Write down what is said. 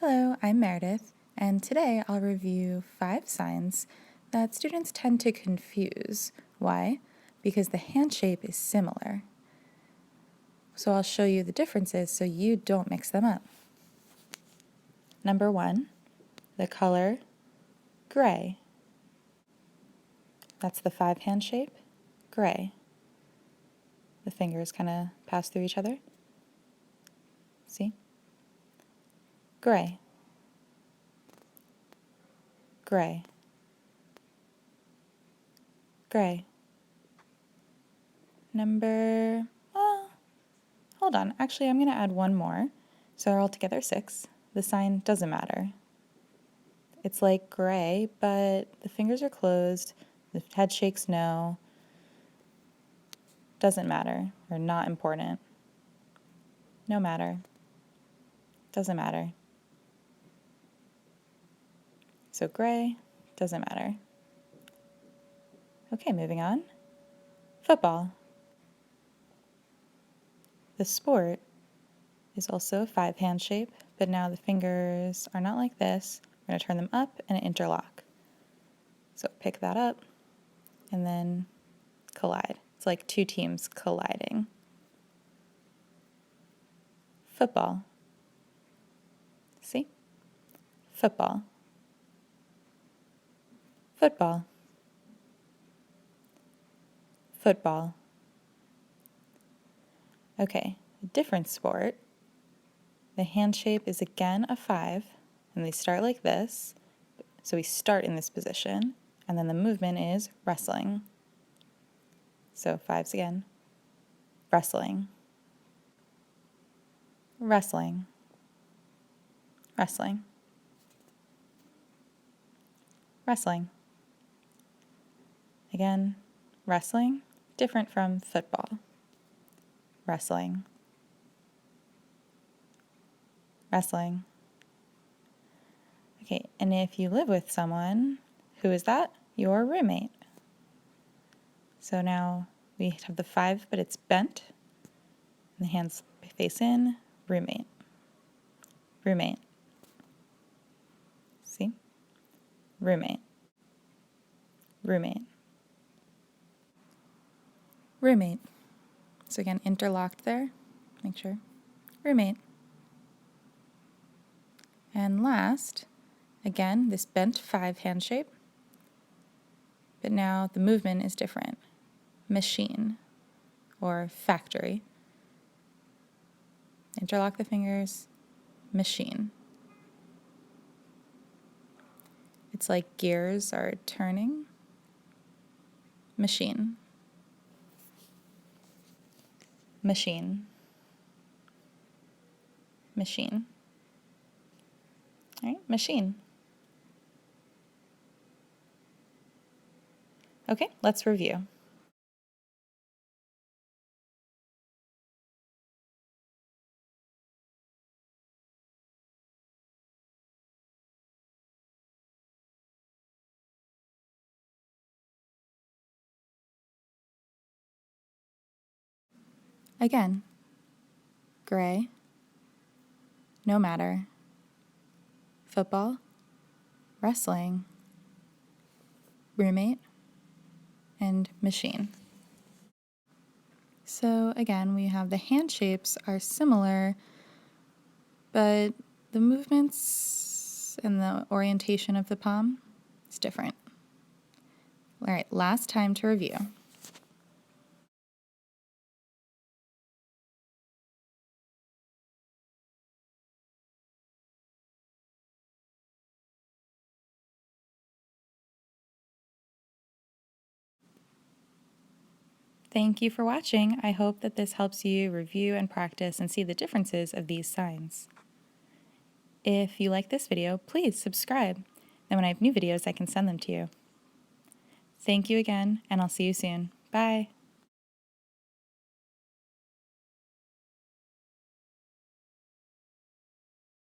Hello, I'm Meredith, and today I'll review 5 signs that students tend to confuse. Why? Because the hand shape is similar. So I'll show you the differences so you don't mix them up. Number 1, the color gray. That's the 5 hand shape, gray. The fingers kind of pass through each other. See? Gray. Gray. Gray. Hold on. Actually, I'm going to add one more. So they're all together 6. The sign doesn't matter. It's like gray, but the fingers are closed. The head shakes no. Doesn't matter, or not important. No matter. Doesn't matter. So gray, doesn't matter. Okay, moving on. Football. The sport is also a 5 hand shape, but now the fingers are not like this. We're going to turn them up and interlock. So pick that up and then collide. It's like 2 teams colliding. Football. See? Football. Football. Football. Okay, a different sport. The hand shape is again a 5, and they start like this. So we start in this position, and then the movement is wrestling. So 5s again. Wrestling. Wrestling. Wrestling. Wrestling. Again, wrestling, different from football. Wrestling. Wrestling. Okay, and if you live with someone, who is that? Your roommate. So now we have the 5, but it's bent. And the hands face in, roommate. Roommate. See? Roommate. Roommate. Roommate. So again, interlocked there. Make sure. Roommate. And last, again, this bent 5 hand shape. But now the movement is different. Machine or factory. Interlock the fingers. Machine. It's like gears are turning. Machine. Machine. Machine. All right, machine. Okay, let's review. Again, gray, no matter, football, wrestling, roommate, and machine. So again, we have the hand shapes are similar, but the movements and the orientation of the palm is different. All right, last time to review. Thank you for watching. I hope that this helps you review and practice and see the differences of these signs. If you like this video, please subscribe. Then when I have new videos, I can send them to you. Thank you again, and I'll see you soon. Bye.